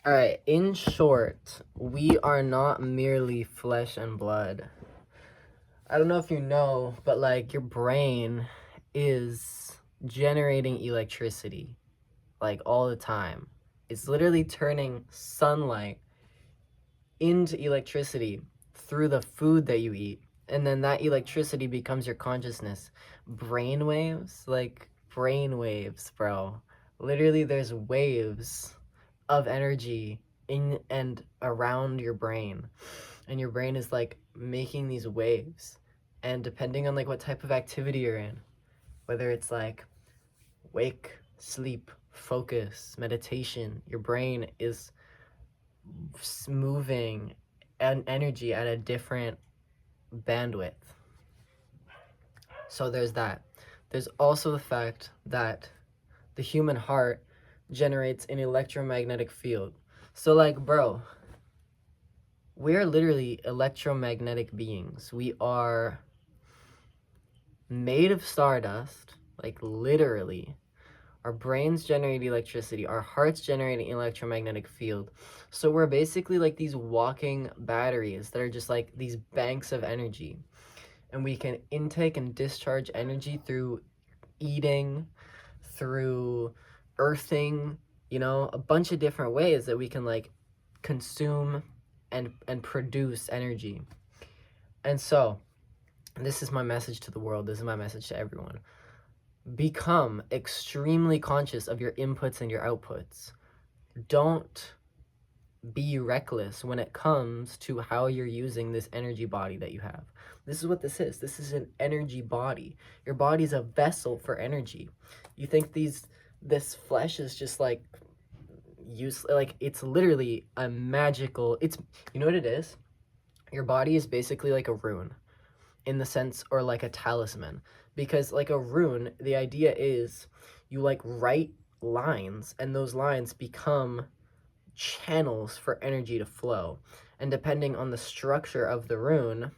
All right, in short, we are not merely flesh and blood. I don't know if you know, but like your brain is generating electricity like all the time. It's literally turning sunlight into electricity through the food that you eat. And then that electricity becomes your consciousness. Brain waves, bro. Literally, there's waves of energy in and around your brain. And your brain is like making these waves. And depending on like what type of activity you're in, whether it's like wake, sleep, focus, meditation, your brain is moving and energy at a different bandwidth. So there's that. There's also the fact that the human heart generates an electromagnetic field. So like, bro, we're literally electromagnetic beings. We are made of stardust, like literally. Our brains generate electricity. Our hearts generate an electromagnetic field. So we're basically like these walking batteries that are just like these banks of energy. And we can intake and discharge energy through eating, through earthing, a bunch of different ways that we can like consume and produce energy. And so, this is my message to the world. This is my message to everyone. Become extremely conscious of your inputs and your outputs. Don't be reckless when it comes to how you're using this energy body that you have. This is what this is. This is an energy body. Your body's a vessel for energy. You think this flesh is just like like it's literally a magical, you know what it is? Your body is basically like a rune in the sense, or like a talisman, because like a rune, the idea is you like write lines and those lines become channels for energy to flow, and depending on the structure of the rune,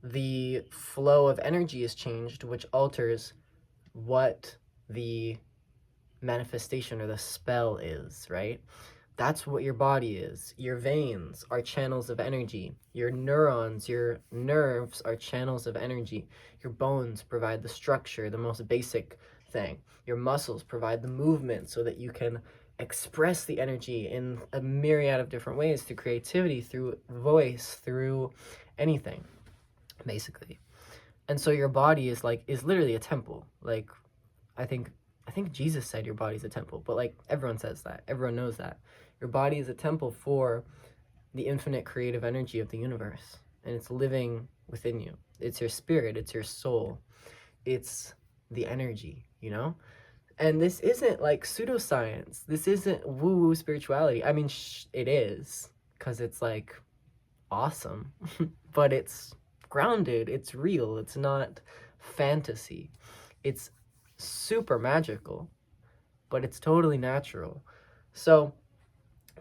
the flow of energy is changed, which alters what the manifestation or the spell is, right? That's what your body is. Your veins are channels of energy. Your neurons, your nerves are channels of energy. Your bones provide the structure, the most basic thing. Your muscles provide the movement so that you can express the energy in a myriad of different ways, through creativity, through voice, through anything, basically. And so your body is literally a temple. Like, I think Jesus said your body's a temple, but like everyone says that. Everyone knows that. Your body is a temple for the infinite creative energy of the universe, and it's living within you. It's your spirit, it's your soul. It's the energy, And this isn't like pseudoscience. This isn't woo-woo spirituality. I mean, it is, because it's like awesome, but it's grounded, it's real, it's not fantasy. It's super magical, but it's totally natural. So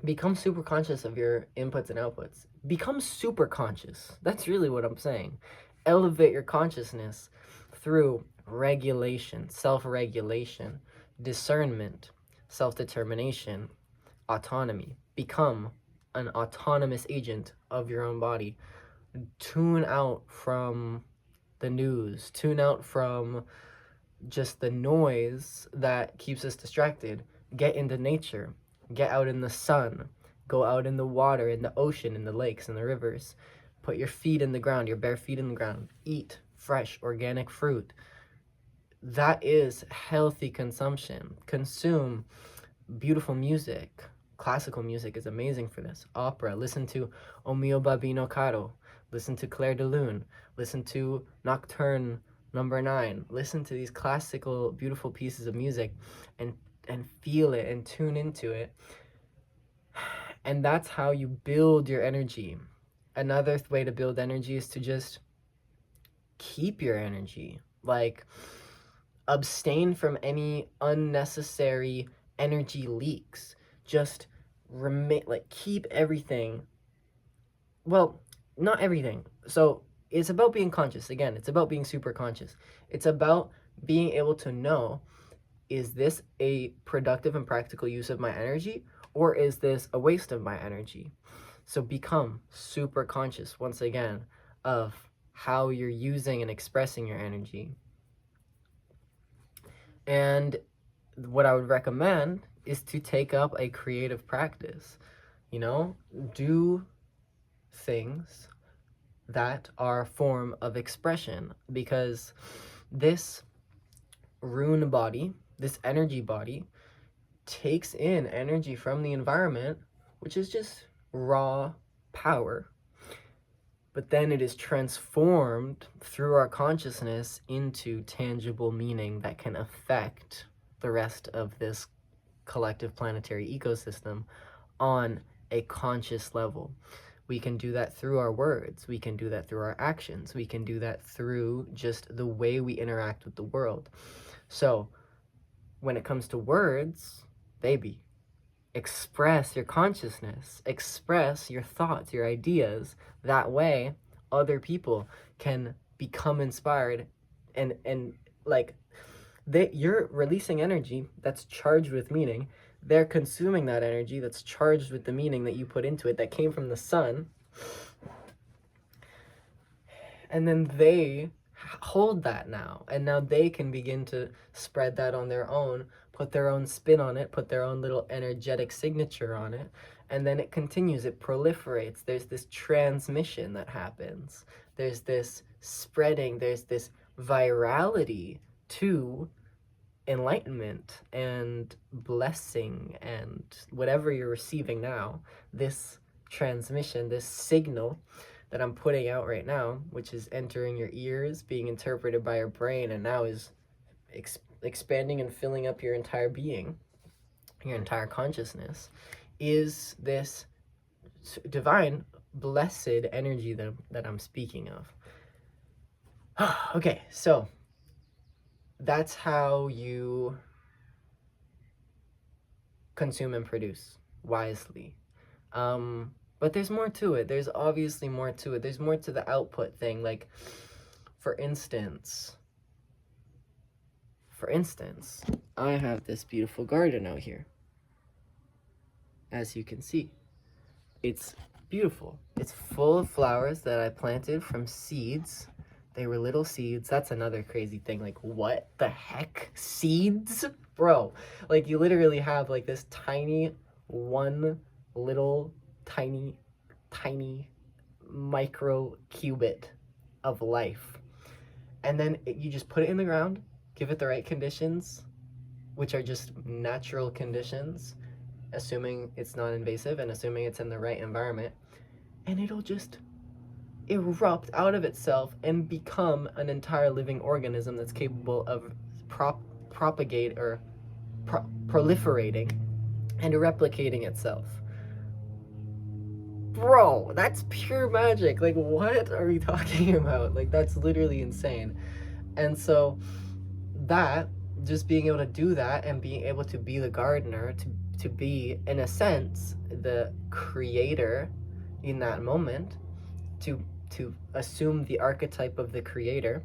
become super conscious of your inputs and outputs. Become super conscious. That's really what I'm saying. Elevate your consciousness through regulation, self-regulation, discernment, self-determination, autonomy. Become an autonomous agent of your own body. Tune out from the news. Tune out from just the noise that keeps us distracted. Get into nature. Get out in the sun. Go out in the water, in the ocean, in the lakes, in the rivers. Put your feet in the ground, your bare feet in the ground. Eat fresh, organic fruit. That is healthy consumption. Consume beautiful music. Classical music is amazing for this. Opera. Listen to O Mio Babino Caro. Listen to Claire de Lune. Listen to Nocturne Number 9. Listen to these classical, beautiful pieces of music and feel it and tune into it. And that's how you build your energy. Another way to build energy is to just keep your energy. Like, abstain from any unnecessary energy leaks. Just keep everything. Well, not everything. So it's about being conscious. Again, it's about being super conscious. It's about being able to know, is this a productive and practical use of my energy, Or is this a waste of my energy? So become super conscious once again of how you're using and expressing your energy. And what I would recommend is to take up a creative practice. You know, do things that are a form of expression, because this rune body, this energy body, takes in energy from the environment, which is just raw power, but then it is transformed through our consciousness into tangible meaning that can affect the rest of this collective planetary ecosystem on a conscious level. We can do that through our words, we can do that through our actions, we can do that through just the way we interact with the world. So when it comes to words, baby, express your consciousness, express your thoughts, your ideas. That way other people can become inspired, and like you're releasing energy that's charged with meaning. They're consuming that energy that's charged with the meaning that you put into it, that came from the sun, and then they hold that now, and now they can begin to spread that on their own, put their own spin on it, put their own little energetic signature on it, and then it continues, it proliferates. There's this transmission that happens, there's this spreading, there's this virality to enlightenment and blessing and whatever you're receiving now. This transmission, this signal that I'm putting out right now, which is entering your ears, being interpreted by your brain, and now is expanding and filling up your entire being, your entire consciousness, is this divine, blessed energy that I'm speaking of. Okay, so that's how you consume and produce wisely. But there's more to it. There's obviously more to it. There's more to the output thing. Like, for instance, I have this beautiful garden out here. As you can see, it's beautiful. It's full of flowers that I planted from seeds. They were little seeds. That's another crazy thing. Like, what the heck? Seeds? Bro, like, you literally have like this tiny, one little tiny micro cubit of life, and then you just put it in the ground, give it the right conditions, which are just natural conditions, assuming it's non-invasive and assuming it's in the right environment, and it'll just erupt out of itself and become an entire living organism that's capable of proliferating and replicating itself. Bro, that's pure magic. Like, what are we talking about? Like, that's literally insane. And so that, just being able to do that and being able to be the gardener, to be, in a sense, the creator in that moment, to assume the archetype of the creator,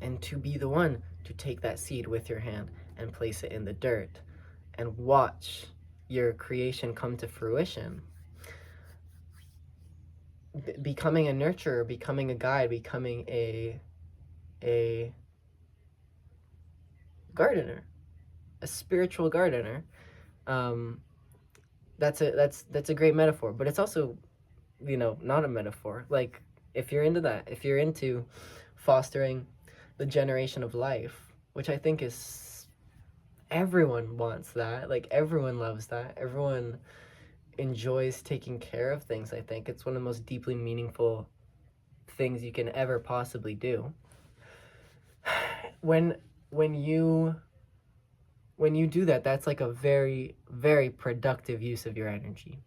and to be the one to take that seed with your hand and place it in the dirt and watch your creation come to fruition. Becoming a nurturer, becoming a guide, becoming a gardener, a spiritual gardener. That's a great metaphor, but it's also, not a metaphor. Like, if you're into that, if you're into fostering the generation of life, which I think is, everyone wants that. Like, everyone loves that. Everyone enjoys taking care of things. I think it's one of the most deeply meaningful things you can ever possibly do. When you do that, that's like a very, very productive use of your energy,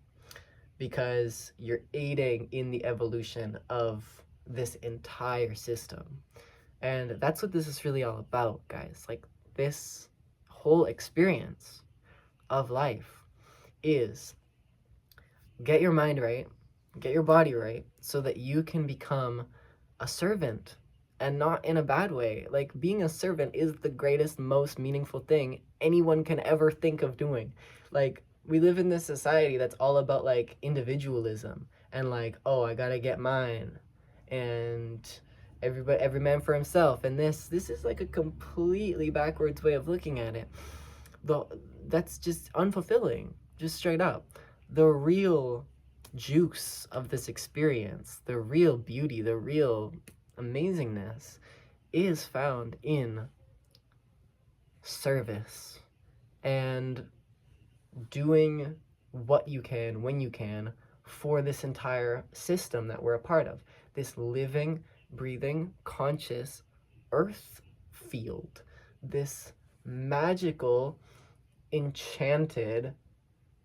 because you're aiding in the evolution of this entire system. And that's what this is really all about, guys. Like, this whole experience of life is get your mind right, get your body right, so that you can become a servant, and not in a bad way. Like, being a servant is the greatest, most meaningful thing anyone can ever think of doing. Like, we live in this society that's all about like individualism and like, oh, I gotta get mine, and every man for himself, and this is like a completely backwards way of looking at it. the that's just unfulfilling, just straight up. The real juice of this experience, the real beauty, the real amazingness is found in service and doing what you can when you can for this entire system that we're a part of, this living, breathing, conscious earth field, this magical, enchanted,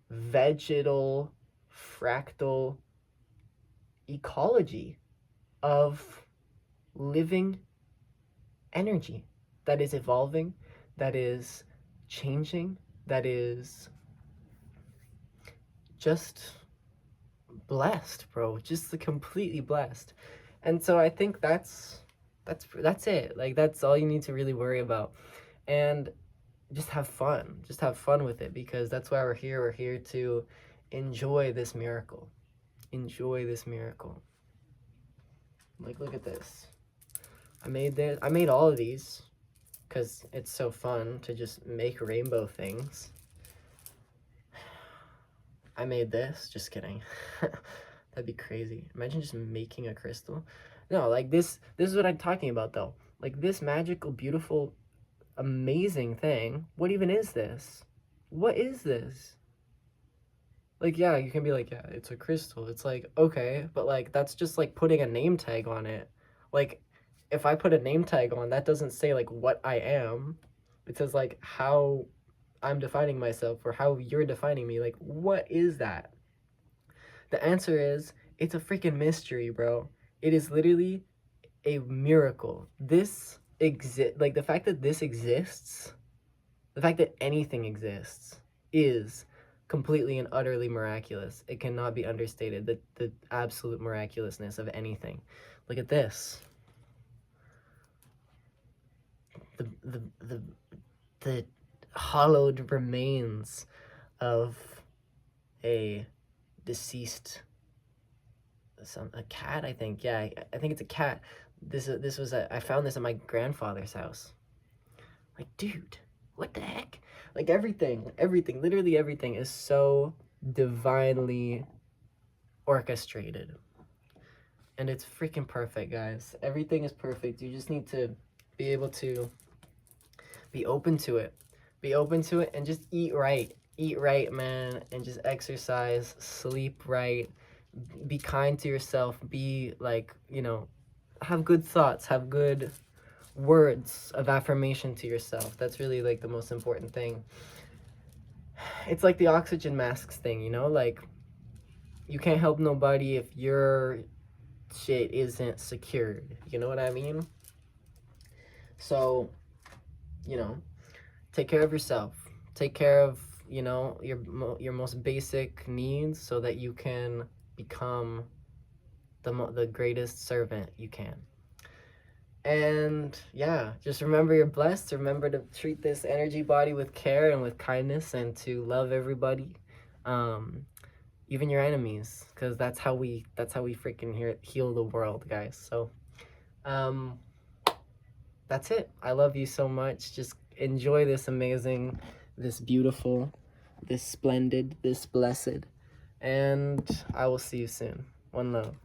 vegetal, fractal ecology of living energy that is evolving, that is changing, that is just blessed, bro. Just completely blessed. And so I think that's it. Like, that's all you need to really worry about. And just have fun. Just have fun with it, because that's why we're here. We're here to enjoy this miracle. Enjoy this miracle. Like, look at this. I made all of these because it's so fun to just make rainbow things. I made this. Just kidding. That'd be crazy. Imagine just making a crystal. No, like this is what I'm talking about, though. Like, this magical, beautiful, amazing thing. What even is this? What is this? Like, yeah, you can be like, yeah, it's a crystal. It's like, okay, but like, that's just like putting a name tag on it. Like, if I put a name tag on, that doesn't say like what I am. It says like how I'm defining myself, or how you're defining me. Like, what is that? The answer is, it's a freaking mystery, bro. It is literally a miracle. Like, the fact that this exists, the fact that anything exists is completely and utterly miraculous. It cannot be understated, the absolute miraculousness of anything. Look at this. The hollowed remains of a deceased, a cat, I think. Yeah, I think it's a cat. I found this at my grandfather's house. Like, dude, what the heck? Like, everything, literally everything is so divinely orchestrated. And it's freaking perfect, guys. Everything is perfect. You just need to be able to be open to it. Be open to it and just eat right. Eat right, man. And just exercise, sleep right. Be kind to yourself. Be like, have good thoughts. Have good words of affirmation to yourself. That's really like the most important thing. It's like the oxygen masks thing, like, you can't help nobody if your shit isn't secured. You know what I mean? So, take care of yourself. Take care of, your most basic needs, so that you can become the greatest servant you can. And yeah, just remember you're blessed. Remember to treat this energy body with care and with kindness, and to love everybody, even your enemies, because that's how we freaking heal the world, guys. So that's it. I love you so much. Just enjoy this amazing, this beautiful, this splendid, this blessed, and I will see you soon. One love.